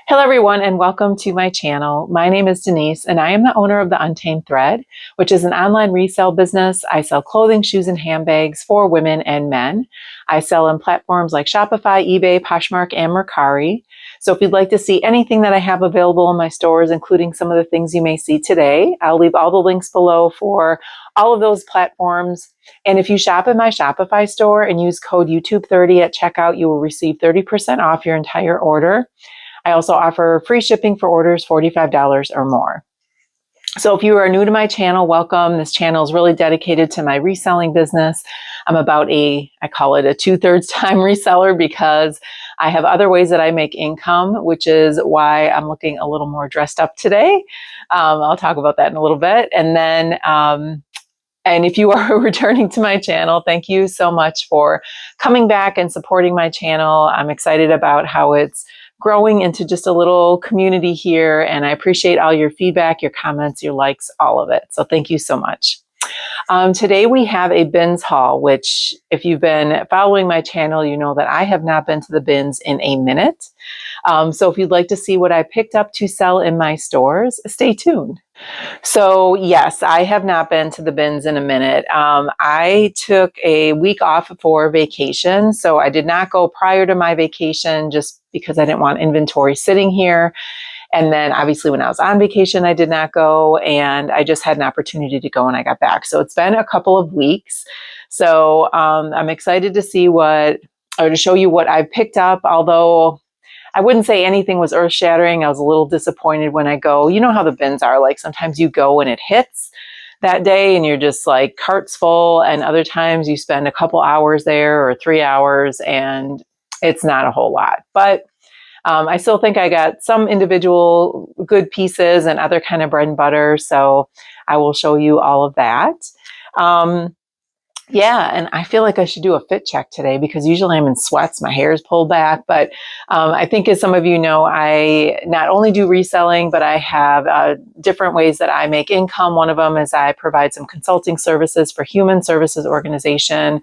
Hello everyone and welcome to my channel. My name is Denise and I am the owner of the Untamed Thread, which is an online resale business. I sell clothing, shoes, and handbags for women and men. I sell on platforms like Shopify, eBay, Poshmark, and Mercari. So if you'd like to see anything that I have available in my stores, including some of the things you may see today, I'll leave all the links below for all of those platforms. And if you shop in my Shopify store and use code YouTube30 at checkout, you will receive 30% off your entire order. I also offer free shipping for orders $45 or more. So if you are new to my channel, welcome. This channel is really dedicated to my reselling business. I'm about I call it a 2/3 time reseller because I have other ways that I make income, which is why I'm looking a little more dressed up today. I'll talk about that in a little bit. And then, and if you are returning to my channel, thank you so much for coming back and supporting my channel. I'm excited about how it's growing into just a little community here. And I appreciate all your feedback, your comments, your likes, all of it. So thank you so much. Today we have a bins haul, which if you've been following my channel, you know that I have not been to the bins in a minute. So if you'd like to see what I picked up to sell in my stores, stay tuned. So yes, I have not been to the bins in a minute. I took a week off for vacation. So I did not go prior to my vacation just because I didn't want inventory sitting here. And then obviously when I was on vacation, I did not go, and I just had an opportunity to go when I got back. So it's been a couple of weeks. So I'm excited to see to show you what I picked up, although I wouldn't say anything was earth shattering. I was a little disappointed when I go. You know how the bins are, like sometimes you go and it hits that day and you're just like carts full, and other times you spend a couple hours there or 3 hours and it's not a whole lot. But I still think I got some individual good pieces and other kind of bread and butter. So I will show you all of that. Yeah, and I feel like I should do a fit check today because usually I'm in sweats, my hair is pulled back. But I think as some of you know, I not only do reselling, but I have different ways that I make income. One of them is I provide some consulting services for human services organization,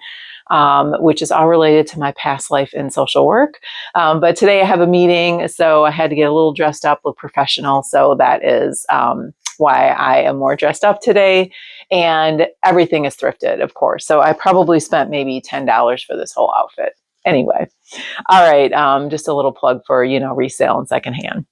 which is all related to my past life in social work. But today I have a meeting, so I had to get a little dressed up, look professional. So that is why I am more dressed up today. And everything is thrifted, of course. So I probably spent maybe $10 for this whole outfit. Anyway, all right, just a little plug for, resale and secondhand.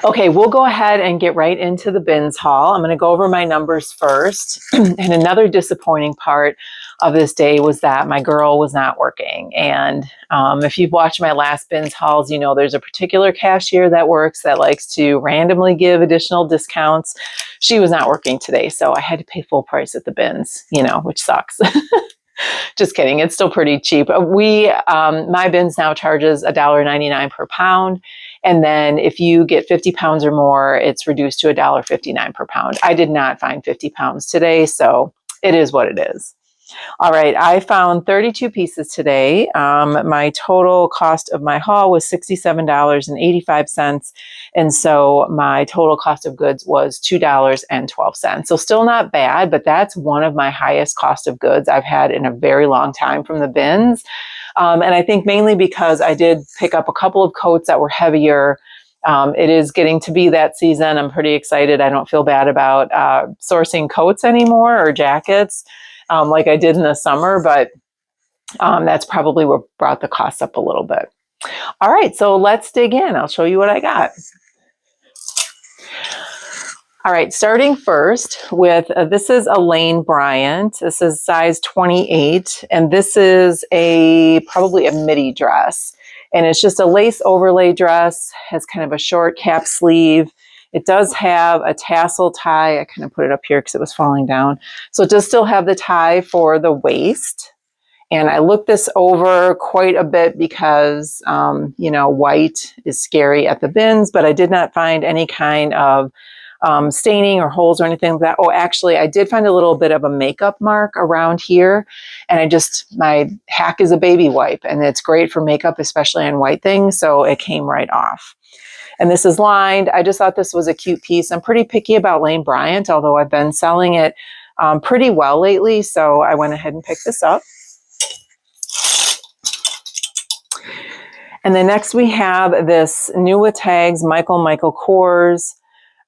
Okay, we'll go ahead and get right into the bins haul. I'm going to go over my numbers first. And another disappointing part of this day was that my girl was not working. And if you've watched my last bins hauls, you know there's a particular cashier that works that likes to randomly give additional discounts. She was not working today, so I had to pay full price at the bins, which sucks. Just kidding. It's still pretty cheap. My bins now charges $1.99 per pound. And then if you get 50 pounds or more, it's reduced to $1.59 per pound. I did not find 50 pounds today, so it is what it is. All right, I found 32 pieces today. My total cost of my haul was $67.85. And so my total cost of goods was $2.12. So still not bad, but that's one of my highest cost of goods I've had in a very long time from the bins. And I think mainly because I did pick up a couple of coats that were heavier. It is getting to be that season. I'm pretty excited. I don't feel bad about sourcing coats anymore or jackets. Like I did in the summer, but that's probably what brought the cost up a little bit. All right, so let's dig in. I'll show you what I got. All right, starting first with, this is a Lane Bryant. This is size 28, and this is probably a midi dress. And it's just a lace overlay dress, has kind of a short cap sleeve. It does have a tassel tie. I kind of put it up here because it was falling down. So it does still have the tie for the waist. And I looked this over quite a bit because, white is scary at the bins, but I did not find any kind of staining or holes or anything like that. Oh, actually, I did find a little bit of a makeup mark around here. And my hack is a baby wipe, and it's great for makeup, especially on white things. So it came right off. And this is lined. I just thought this was a cute piece. I'm pretty picky about Lane Bryant, although I've been selling it pretty well lately. So I went ahead and picked this up. And then next we have this new with tags, Michael Kors.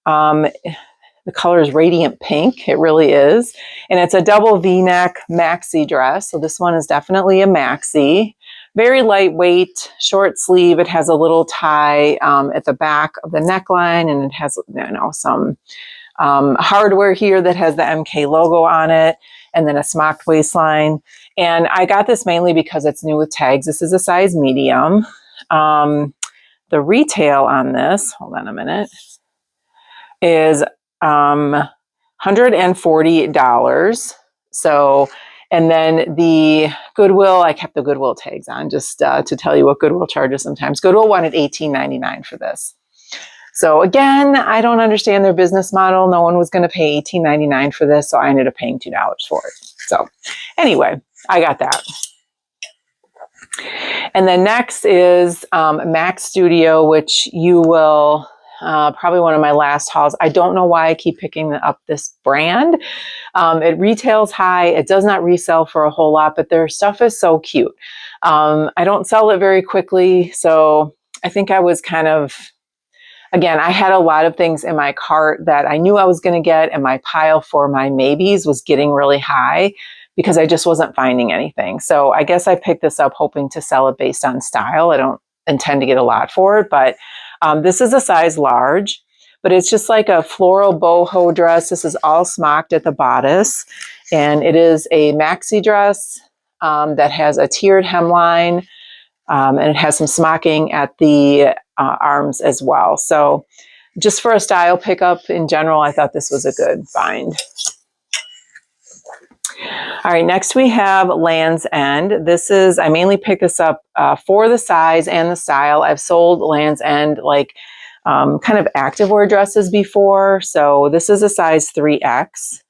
The color is radiant pink. It really is. And it's a double V-neck maxi dress. So this one is definitely a maxi. Very lightweight, short sleeve. It has a little tie at the back of the neckline, and it has, you know, some hardware here that has the MK logo on it, and then a smocked waistline. And I got this mainly because it's new with tags. This is a size medium. The retail on this, hold on a minute, is $140. So, and then the Goodwill, I kept the Goodwill tags on just to tell you what Goodwill charges sometimes. Goodwill wanted $18.99 for this. So again, I don't understand their business model. No one was going to pay $18.99 for this, so I ended up paying $2 for it. So anyway, I got that. And then next is Mac Studio, which you will probably one of my last hauls. I don't know why I keep picking up this brand. It retails high. It does not resell for a whole lot, but their stuff is so cute. I don't sell it very quickly, so I think I was kind of, again, I had a lot of things in my cart that I knew I was going to get, and my pile for my maybes was getting really high because I just wasn't finding anything. So I guess I picked this up hoping to sell it based on style. I don't intend to get a lot for it, but this is a size large, but it's just like a floral boho dress. This is all smocked at the bodice, and it is a maxi dress that has a tiered hemline, and it has some smocking at the arms as well. So just for a style pickup in general, I thought this was a good find. All right, next we have Land's End. This is, I mainly picked this up for the size and the style. I've sold Land's End like kind of activewear dresses before. So this is a size 3X,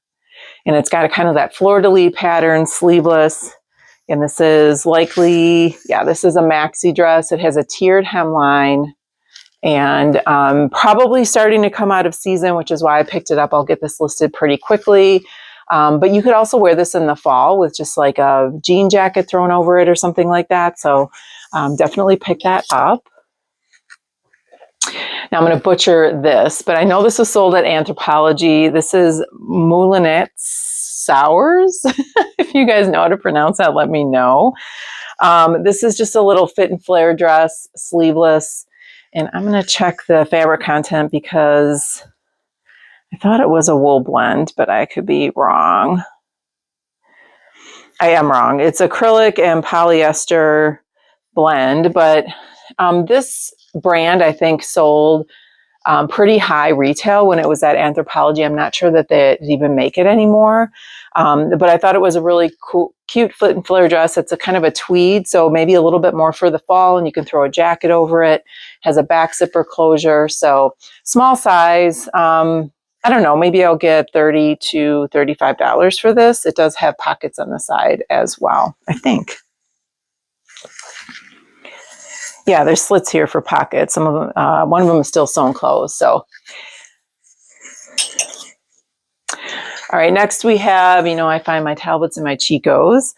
and it's got a kind of that fleur-de-lis pattern, sleeveless. And this is likely, yeah, this is a maxi dress. It has a tiered hemline, and probably starting to come out of season, which is why I picked it up. I'll get this listed pretty quickly. But you could also wear this in the fall with just like a jean jacket thrown over it or something like that. So definitely pick that up. Now I'm going to butcher this, but I know this was sold at Anthropologie. This is Moulinette Sours. If you guys know how to pronounce that, let me know. This is just a little fit and flare dress, sleeveless. And I'm going to check the fabric content because I thought it was a wool blend, but I could be wrong. I am wrong. It's acrylic and polyester blend, but this brand I think sold pretty high retail when it was at Anthropologie. I'm not sure that they even make it anymore, but I thought it was a really cool, cute fit and flare dress. It's a kind of a tweed, so maybe a little bit more for the fall, and you can throw a jacket over it. Has a back zipper closure, so small size. I don't know, maybe I'll get $30 to $35 for this. It does have pockets on the side as well, I think. Yeah, there's slits here for pockets. Some of them, one of them is still sewn closed. So, all right, next we have, you know, I find my Talbots and my Chicos.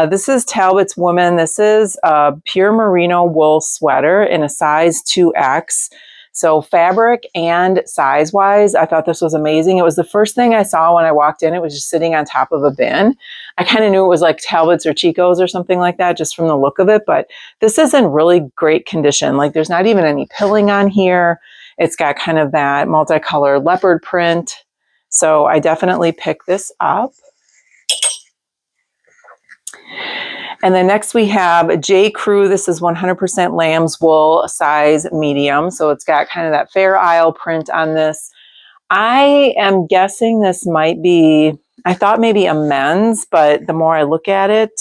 This is Talbot's Woman. This is a pure merino wool sweater in a size 2X. So fabric and size-wise, I thought this was amazing. It was the first thing I saw when I walked in. It was just sitting on top of a bin. I kind of knew it was like Talbots or Chicos or something like that just from the look of it, but this is in really great condition. Like there's not even any pilling on here. It's got kind of that multicolored leopard print. So I definitely picked this up. And then next we have J. Crew. This is 100% lamb's wool, size medium. So it's got kind of that Fair Isle print on this. I am guessing this might be, I thought maybe a men's, but the more I look at it,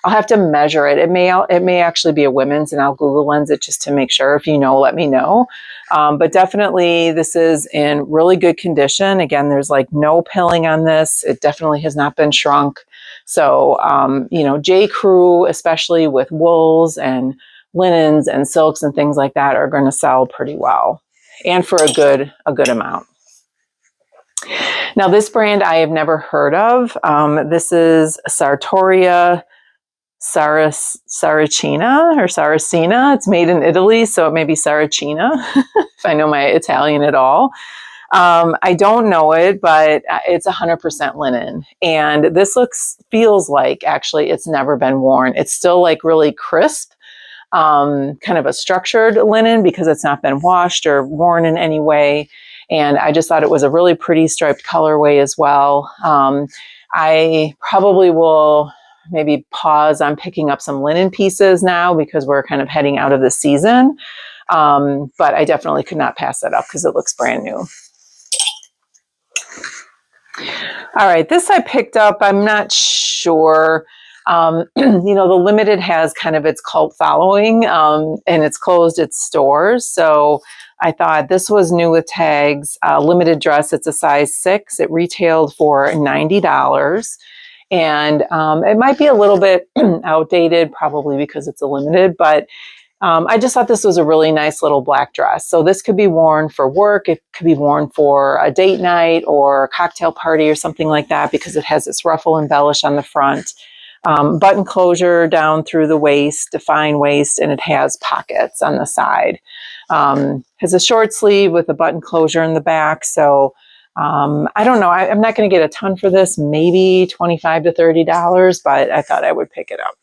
I'll have to measure it. It may actually be a women's, and I'll Google Lens it just to make sure. If you know, let me know. But definitely this is in really good condition. Again, there's like no pilling on this. It definitely has not been shrunk. So, you know, J. Crew, especially with wools and linens and silks and things like that, are going to sell pretty well and for a good amount. Now, this brand I have never heard of. This is Sartoria Saracina or Saracina. It's made in Italy, so it may be Saracina, if I know my Italian at all. I don't know it, but it's 100% linen. And this feels like actually it's never been worn. It's still like really crisp, kind of a structured linen because it's not been washed or worn in any way. And I just thought it was a really pretty striped colorway as well. I probably will maybe pause on picking up some linen pieces now because we're kind of heading out of the season. But I definitely could not pass that up because it looks brand new. All right, this I picked up. I'm not sure. You know, the Limited has kind of its cult following, and it's closed its stores. So I thought this was new with tags. Limited dress. It's a size 6. It retailed for $90. And it might be a little bit outdated, probably because it's a Limited, but I just thought this was a really nice little black dress. So this could be worn for work. It could be worn for a date night or a cocktail party or something like that because it has this ruffle embellish on the front. Button closure down through the waist, defined waist, and it has pockets on the side. Has a short sleeve with a button closure in the back. So I don't know. I'm not going to get a ton for this, maybe $25 to $30, but I thought I would pick it up.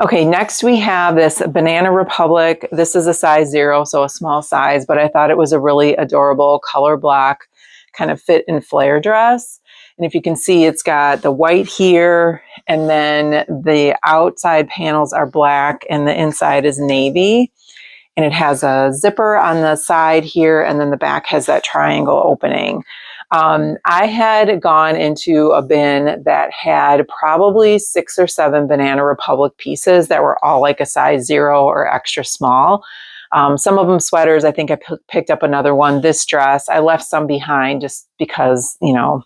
Okay, next we have this Banana Republic. This is a size 0, so a small size, but I thought it was a really adorable color block kind of fit and flare dress. And if you can see, it's got the white here, and then the outside panels are black and the inside is navy. And it has a zipper on the side here, and then the back has that triangle opening. I had gone into a bin that had probably 6 or 7 Banana Republic pieces that were all like a size 0 or extra small. Some of them sweaters. I think I picked up another one. This dress, I left some behind just because, you know,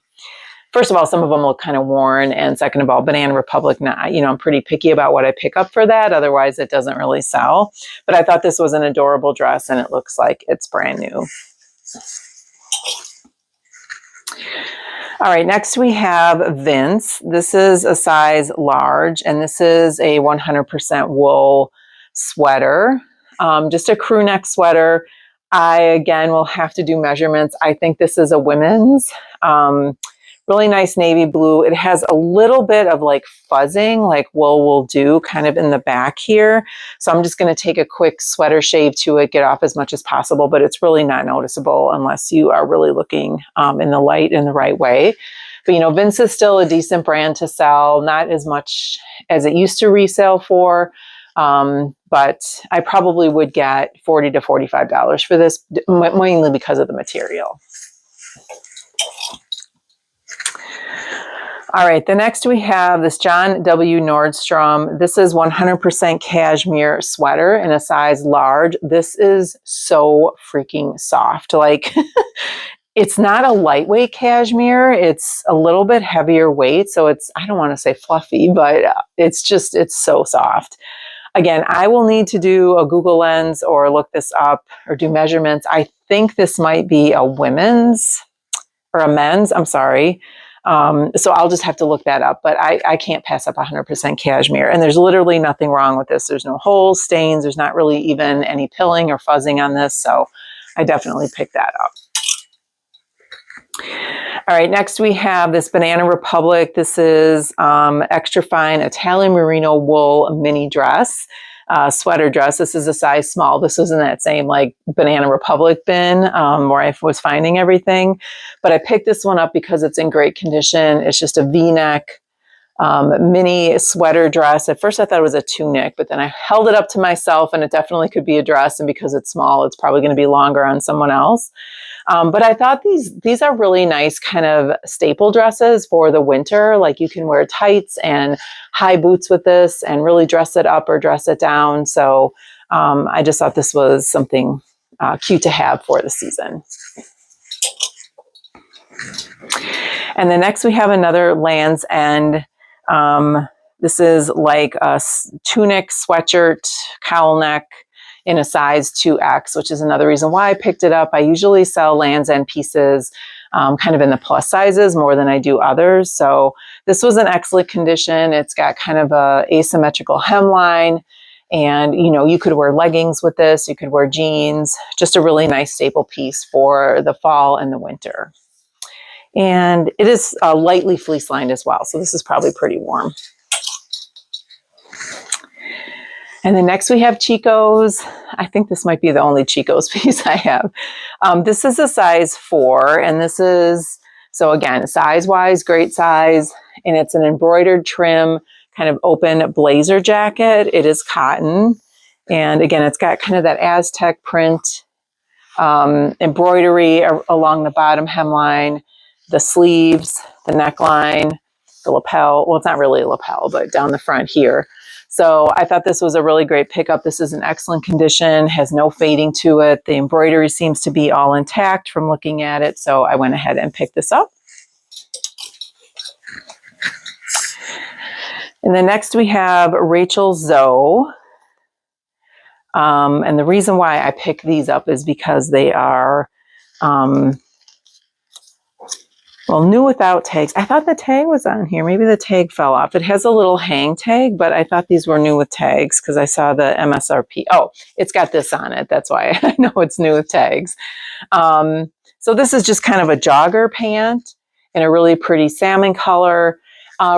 first of all, some of them look kind of worn. And second of all, Banana Republic, you know, I'm pretty picky about what I pick up for that. Otherwise, it doesn't really sell. But I thought this was an adorable dress and it looks like it's brand new. All right, next we have Vince. This is a size large, and this is a 100% wool sweater, just a crew neck sweater. I, again, will have to do measurements. I think this is a women's. Really nice navy blue. It has a little bit of like fuzzing, like wool will do kind of in the back here. So I'm just going to take a quick sweater shave to it, get off as much as possible, but it's really not noticeable unless you are really looking in the light in the right way. But, you know, Vince is still a decent brand to sell, not as much as it used to resale for. But I probably would get $40 to $45 for this, mainly because of the material. All right, the next we have this John W. Nordstrom. This is 100% cashmere sweater in a size large. This is so freaking soft. Like, it's not a lightweight cashmere. It's a little bit heavier weight. So it's, I don't want to say fluffy, but it's so soft. Again, I will need to do a Google Lens or look this up or do measurements. I think this might be a women's or a men's, I'm sorry. So I'll just have to look that up, but I can't pass up 100% cashmere. And there's literally nothing wrong with this. There's no holes, stains. There's not really even any pilling or fuzzing on this. So I definitely picked that up. All right, next we have this Banana Republic. This is extra fine Italian merino wool mini dress, sweater dress. This is a size small. This was in that same like Banana Republic bin where I was finding everything. But I picked this one up because it's in great condition. It's just a V-neck mini sweater dress. At first I thought it was a tunic, but then I held it up to myself and it definitely could be a dress. And because it's small, it's probably going to be longer on someone else. But I thought these are really nice kind of staple dresses for the winter. Like you can wear tights and high boots with this and really dress it up or dress it down. So I just thought this was something cute to have for the season. And then next we have another Land's End. This is like a tunic, sweatshirt, cowl neck in a size 2X, which is another reason why I picked it up. I usually sell Land's End pieces kind of in the plus sizes more than I do others. So this was in excellent condition. It's got kind of a asymmetrical hemline, and you could wear leggings with this, you could wear jeans, just a really nice staple piece for the fall and the winter. And it is lightly fleece lined as well, so this is probably pretty warm. And then next we have Chico's. I think this might be the only Chico's piece I have. This is a size 4, and this is, so again, size-wise, great size, and it's an embroidered trim, kind of open blazer jacket. It is cotton, and again, it's got kind of that Aztec print embroidery along the bottom hemline, the sleeves, the neckline, the lapel. Well, it's not really a lapel, but down the front here. So I thought this was a really great pickup. This is in excellent condition, has no fading to it. The embroidery seems to be all intact from looking at it. So I went ahead and picked this up. And then next we have Rachel Zoe. And the reason why I picked these up is because they are, well, new without tags. I thought the tag was on here. Maybe the tag fell off. It has a little hang tag, but I thought these were new with tags because I saw the MSRP. Oh, it's got this on it. That's why I know it's new with tags. So this is just kind of a jogger pant in a really pretty salmon color.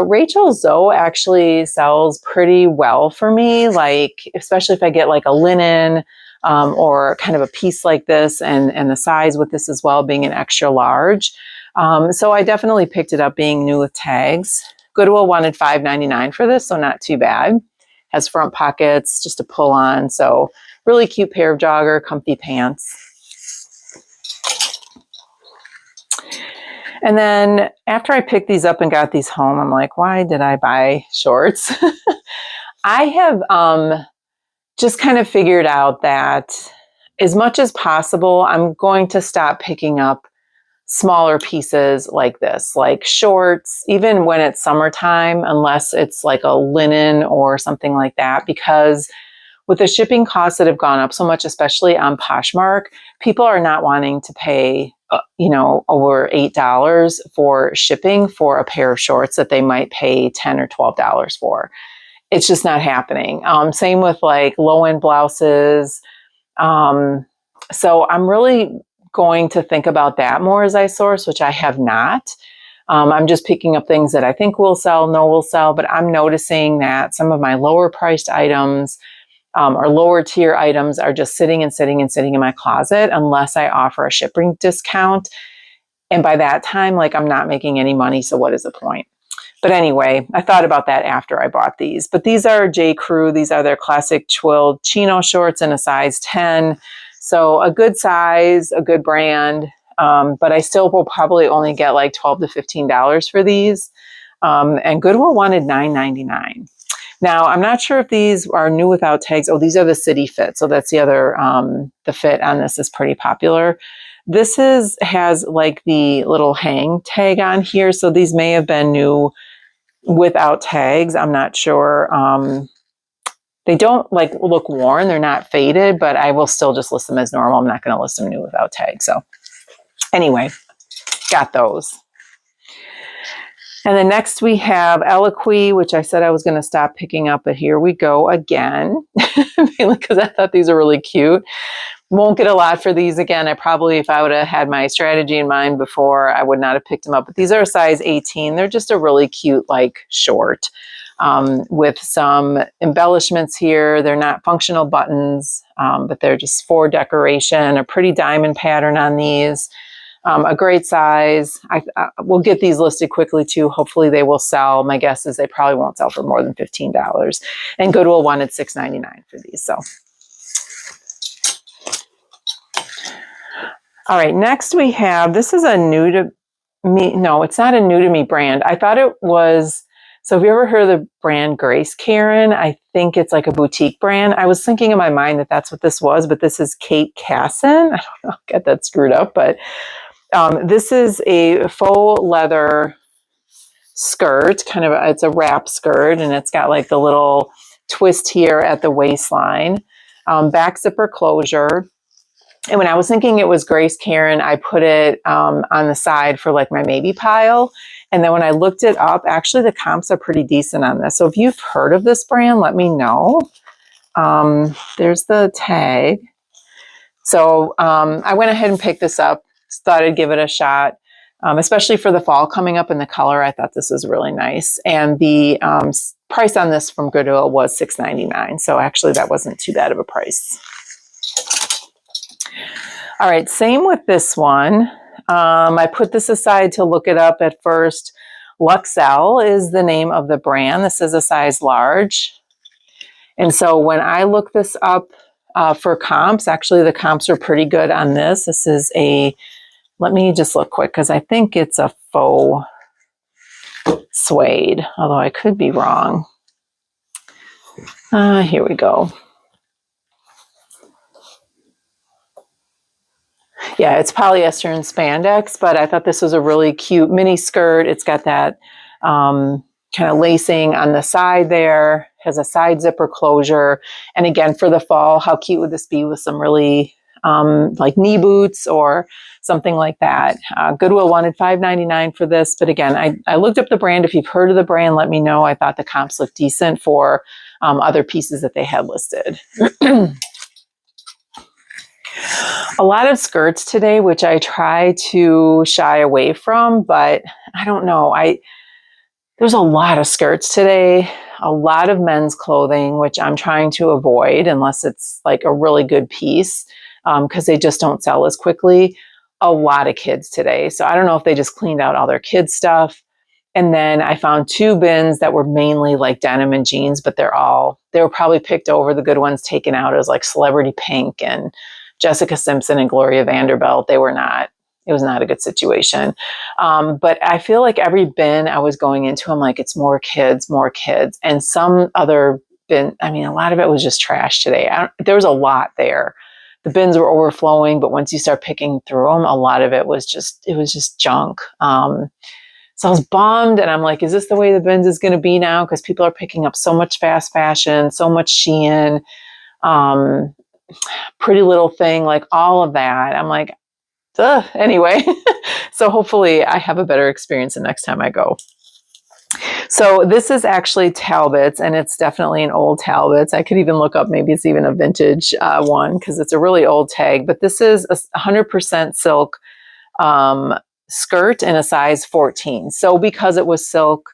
Rachel Zoe actually sells pretty well for me, like especially if I get like a linen or kind of a piece like this, and the size with this as well being an extra large. So I definitely picked it up being new with tags. Goodwill wanted $5.99 for this, so not too bad. Has front pockets just to pull on, so really cute pair of jogger, comfy pants. And then after I picked these up and got these home, I'm like, why did I buy shorts? I have just kind of figured out that as much as possible, I'm going to stop picking up smaller pieces like this, like shorts, even when it's summertime, unless it's like a linen or something like that, because with the shipping costs that have gone up so much, especially on Poshmark, people are not wanting to pay, over $8 for shipping for a pair of shorts that they might pay $10 or $12 for. It's just not happening. Same with like low-end blouses. So I'm really going to think about that more as I source, which I have not. I'm just picking up things that I think will sell, will sell, but I'm noticing that some of my lower priced items or lower tier items are just sitting in my closet unless I offer a shipping discount. And by that time, like I'm not making any money. So what is the point? But anyway, I thought about that after I bought these. But these are J. Crew. These are their classic twilled chino shorts in a size 10. So a good size, a good brand, but I still will probably only get like $12 to $15 for these. And Goodwill wanted $9.99. Now, I'm not sure if these are new without tags. Oh, these are the City Fit. So that's the other, the fit on this is pretty popular. This has like the little hang tag on here. So these may have been new without tags. I'm not sure. They don't like look worn. They're not faded, but I will still just list them as normal. I'm not going to list them new without tags. So anyway, got those. And then next we have Eloquii, which I said I was going to stop picking up, but here we go again, because I thought these are really cute. Won't get a lot for these again. I probably, if I would have had my strategy in mind before, I would not have picked them up. But these are a size 18. They're just a really cute, like short with some embellishments here. They're not functional buttons, but they're just for decoration. A pretty diamond pattern on these. A great size. I will get these listed quickly too. Hopefully they will sell. My guess is they probably won't sell for more than $15. And Goodwill wanted $6.99 for these. So, all right. Next we have, this is a new to me. No, it's not a new to me brand. I thought it was. So have you ever heard of the brand Grace Karen? I think it's like a boutique brand. I was thinking in my mind that that's what this was, but this is Kate Casson. I don't know. I'll get that screwed up, but this is a faux leather skirt, kind of, it's a wrap skirt, and it's got like the little twist here at the waistline, back zipper closure. And when I was thinking it was Grace Karen, I put it on the side for like my maybe pile. And then when I looked it up, actually the comps are pretty decent on this. So if you've heard of this brand, let me know. There's the tag. So I went ahead and picked this up. Thought I'd give it a shot, especially for the fall coming up in the color. I thought this was really nice. And the price on this from Goodwill was $6.99. So actually that wasn't too bad of a price. All right, same with this one. I put this aside to look it up at first. Luxell is the name of the brand. This is a size large. And so when I look this up for comps, actually the comps are pretty good on this. This is a, let me just look quick because I think it's a faux suede, although I could be wrong. Here we go. Yeah, it's polyester and spandex, but I thought this was a really cute mini skirt. It's got that kind of lacing on the side there, has a side zipper closure. And again, for the fall, how cute would this be with some really like knee boots or something like that? Goodwill wanted $5.99 for this, but again, I looked up the brand. If you've heard of the brand, let me know. I thought the comps looked decent for other pieces that they had listed. A lot of skirts today, which I try to shy away from, but I don't know. There's a lot of skirts today, a lot of men's clothing, which I'm trying to avoid unless it's like a really good piece, because they just don't sell as quickly. A lot of kids today. So I don't know if they just cleaned out all their kids' stuff. And then I found 2 bins that were mainly like denim and jeans, but they were probably picked over. The good ones taken out as like Celebrity Pink and Jessica Simpson and Gloria Vanderbilt. It was not a good situation. But I feel like every bin I was going into, I'm like, it's more kids. And some other bin, I mean, a lot of it was just trash today. There was a lot there. The bins were overflowing, but once you start picking through them, a lot of it was just junk. So I was bummed, and I'm like, is this the way the bins is going to be now? Because people are picking up so much fast fashion, so much Shein, Pretty Little Thing, like all of that. I'm like, ugh. Anyway, so hopefully I have a better experience the next time I go. So this is actually Talbot's, and it's definitely an old Talbot's. I could even look up, maybe it's even a vintage one, because it's a really old tag. But this is a 100% silk skirt in a size 14. So because it was silk,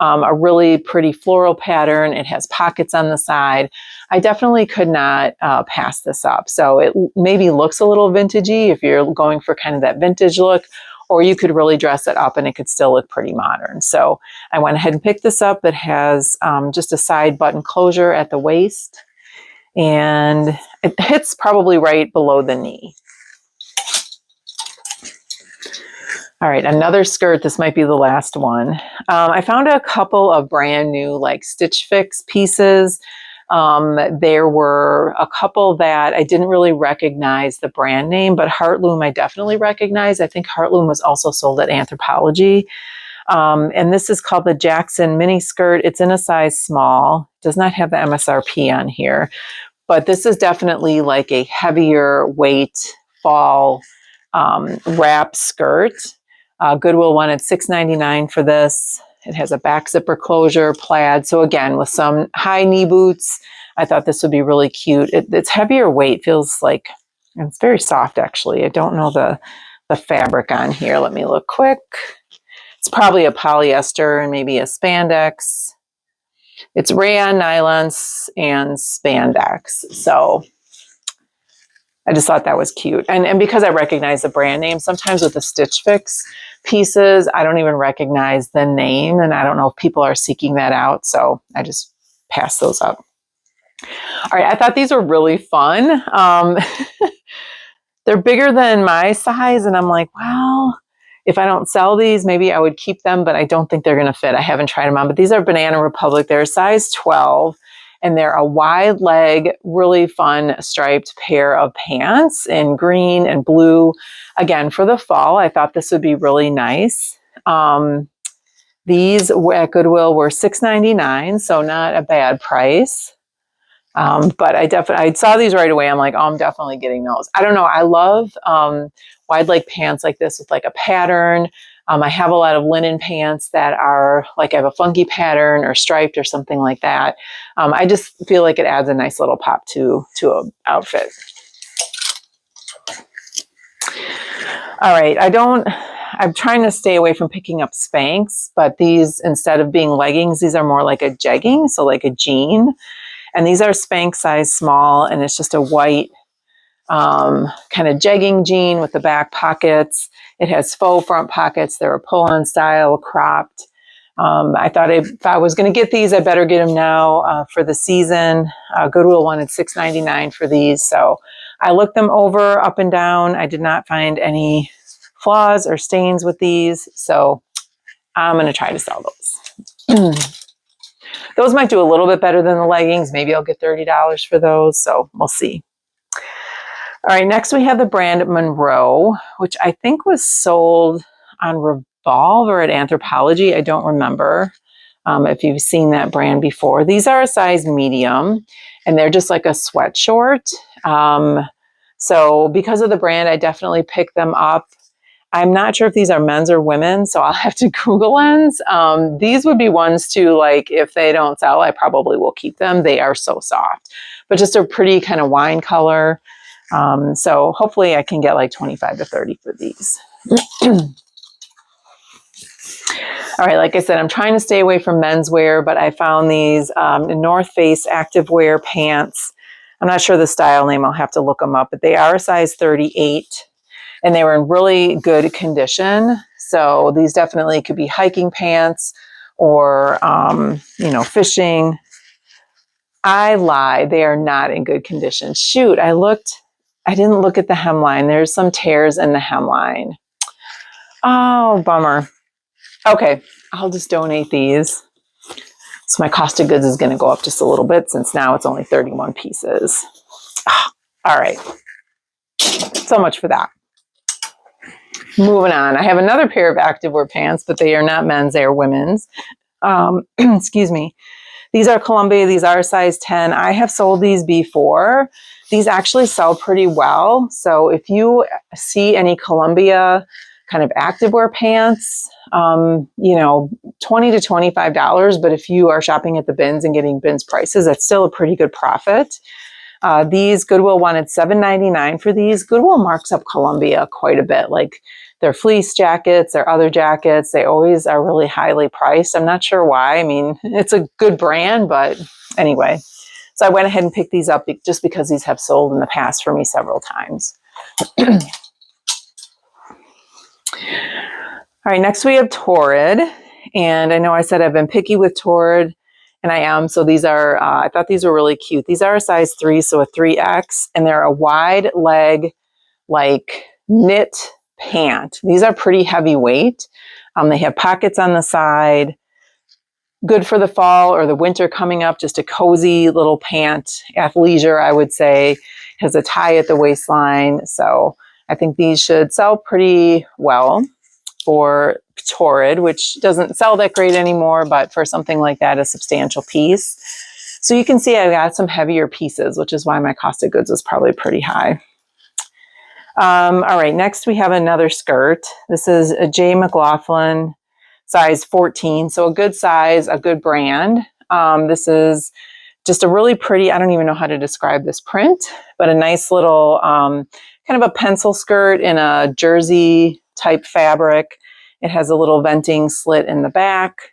a really pretty floral pattern, it has pockets on the side, I definitely could not pass this up. So it maybe looks a little vintagey if you're going for kind of that vintage look, or you could really dress it up and it could still look pretty modern. So I went ahead and picked this up. It has just a side button closure at the waist, and it hits probably right below the knee. All right, another skirt. This might be the last one. I found a couple of brand new like Stitch Fix pieces. There were a couple that I didn't really recognize the brand name, but Heartloom I definitely recognize. I think Heartloom was also sold at Anthropologie. And this is called the Jackson mini skirt. It's in a size small. It does not have the MSRP on here, but this is definitely like a heavier weight fall wrap skirt. Goodwill wanted $6.99 for this. It has a back zipper closure, plaid. So again, with some high knee boots, I thought this would be really cute. It's heavier weight, feels like, and it's very soft actually. I don't know the fabric on here. Let me look quick. It's probably a polyester and maybe a spandex. It's rayon, nylon, and spandex. So I just thought that was cute. And because I recognize the brand name, sometimes with the Stitch Fix pieces, I don't even recognize the name, and I don't know if people are seeking that out. So I just pass those up. All right, I thought these were really fun. They're bigger than my size, and I'm like, well, if I don't sell these, maybe I would keep them, but I don't think they're going to fit. I haven't tried them on, but these are Banana Republic. They're a size 12. And they're a wide leg, really fun striped pair of pants in green and blue. Again, for the fall, I thought this would be really nice. These at Goodwill were $6.99, so not a bad price. But I saw these right away. I'm like, oh, I'm definitely getting those. I don't know. I love wide leg pants like this with like a pattern. I have a lot of linen pants that are like I have a funky pattern or striped or something like that. I just feel like it adds a nice little pop to an outfit. All right, I'm trying to stay away from picking up Spanx, but these, instead of being leggings, these are more like a jegging, so like a jean. And these are Spanx size small, and it's just a white kind of jegging jean with the back pockets. It has faux front pockets. They're a pull-on style, cropped. I thought if I was going to get these, I better get them now for the season. Goodwill wanted $6.99 for these, so I looked them over up and down. I did not find any flaws or stains with these, so I'm going to try to sell those. Those might do a little bit better than the leggings. Maybe I'll get $30 for those, so we'll see. All right, next we have the brand Monroe, which I think was sold on Revolve or at Anthropologie. I don't remember if you've seen that brand before. These are a size medium, and they're just like a sweatshort. So because of the brand, I definitely picked them up. I'm not sure if these are men's or women's, so I'll have to Google lens. These would be ones to, like, if they don't sell, I probably will keep them. They are so soft, but just a pretty kind of wine color. So hopefully I can get like 25 to 30 for these. All right, like I said, I'm trying to stay away from menswear, but I found these North Face activewear pants. I'm not sure the style name. I'll have to look them up, but they are a size 38. And they were in really good condition. So these definitely could be hiking pants or, fishing. I lied. They are not in good condition. Shoot, I didn't look at the hemline. There's some tears in the hemline. Oh, bummer. Okay, I'll just donate these. So my cost of goods is going to go up just a little bit since now it's only 31 pieces. All right. So much for that. Moving on, I have another pair of activewear pants, but they are not men's, they are women's. Excuse me. These are Columbia. These are size 10. I have sold these before. These actually sell pretty well. So if you see any Columbia kind of activewear pants, $20 to $25. But if you are shopping at the bins and getting bins prices, that's still a pretty good profit. These Goodwill wanted $7.99 for these. Goodwill marks up Columbia quite a bit. Like their fleece jackets, their other jackets, they always are really highly priced. I'm not sure why. I mean, it's a good brand, but anyway. So I went ahead and picked these up just because these have sold in the past for me several times. All right, next we have Torrid. And I know I said I've been picky with Torrid, and I am. So these are, I thought these were really cute. These are a size 3, so a 3X, and they're a wide leg, like knit pant. These are pretty heavyweight. They have pockets on the side. Good for the fall or the winter coming up. Just a cozy little pant, athleisure, I would say. Has a tie at the waistline. So I think these should sell pretty well for Torrid, which doesn't sell that great anymore, but for something like that, a substantial piece. So you can see I got some heavier pieces, which is why my cost of goods was probably pretty high. All right, next we have another skirt. This is a J. McLaughlin, size 14. So a good size, a good brand. This is just a really pretty, I don't even know how to describe this print, but a nice little kind of a pencil skirt in a jersey type fabric. It has a little venting slit in the back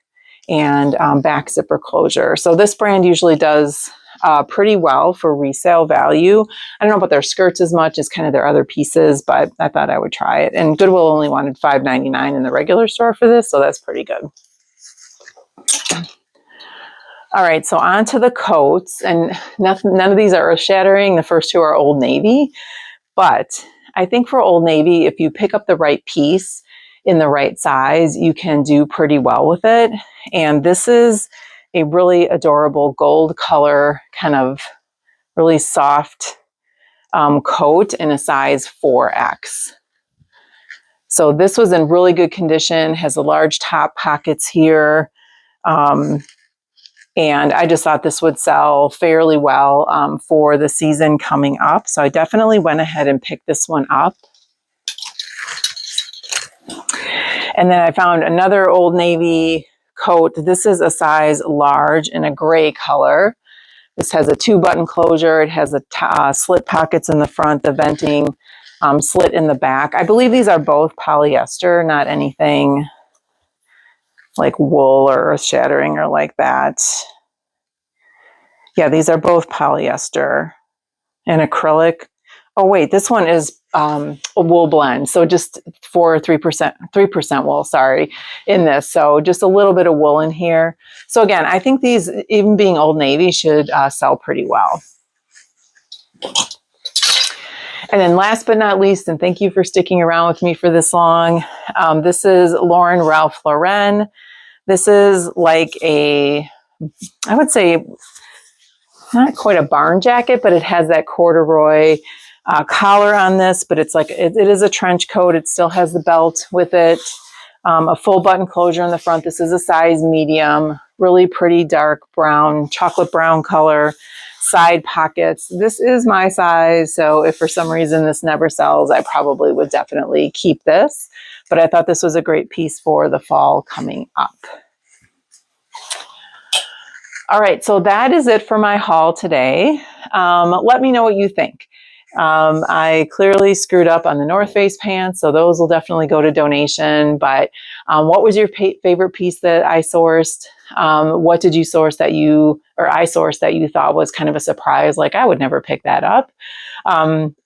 and back zipper closure. So this brand usually does pretty well for resale value. I don't know about their skirts as much as kind of their other pieces, but I thought I would try it. And Goodwill only wanted $5.99 in the regular store for this, so that's pretty good. All right, so on to the coats, and none of these are earth-shattering. The first two are Old Navy, but I think for Old Navy, if you pick up the right piece in the right size, you can do pretty well with it. And this is a really adorable gold color, kind of really soft coat in a size 4X. So this was in really good condition, has the large top pockets here. And I just thought this would sell fairly well for the season coming up. So I definitely went ahead and picked this one up. And then I found another Old Navy coat. This is a size large in a gray color. This has a 2-button closure. It has a slit pockets in the front, the venting slit in the back. I believe these are both polyester, not anything like wool or earth shattering or like that. Yeah, these are both polyester and acrylic. Oh wait, this one is a wool blend. So just for 3% wool, sorry, in this. So just a little bit of wool in here. So again, I think these, even being Old Navy, should sell pretty well. And then last but not least, and thank you for sticking around with me for this long, this is Lauren Ralph Lauren. This is like a, I would say, not quite a barn jacket, but it has that corduroy collar on this, but it's like, it is a trench coat. It still has the belt with it, a full button closure in the front. This is a size medium, really pretty dark brown, chocolate brown color, side pockets. This is my size. So if for some reason this never sells, I probably would definitely keep this, but I thought this was a great piece for the fall coming up. All right, so that is it for my haul today. Let me know what you think. I clearly screwed up on the North Face pants, so those will definitely go to donation. But what was your favorite piece that I sourced? What did you source that you, or I sourced that you thought was kind of a surprise? Like, I would never pick that up.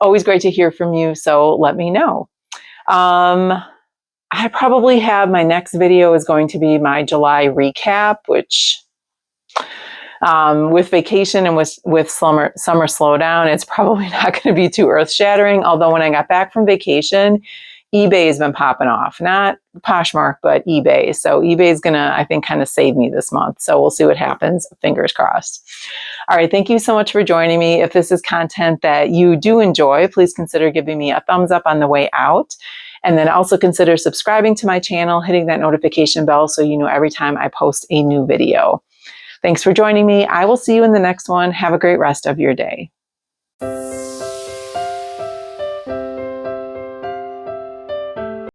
Always great to hear from you, so let me know. I probably have, my next video is going to be my July recap, which with vacation and with summer slowdown, it's probably not going to be too earth shattering. Although when I got back from vacation, eBay has been popping off, not Poshmark, but eBay. So eBay is going to, I think, kind of save me this month. So we'll see what happens. Fingers crossed. All right. Thank you so much for joining me. If this is content that you do enjoy, please consider giving me a thumbs up on the way out. And then also consider subscribing to my channel, hitting that notification bell so you know every time I post a new video. Thanks for joining me. I will see you in the next one. Have a great rest of your day.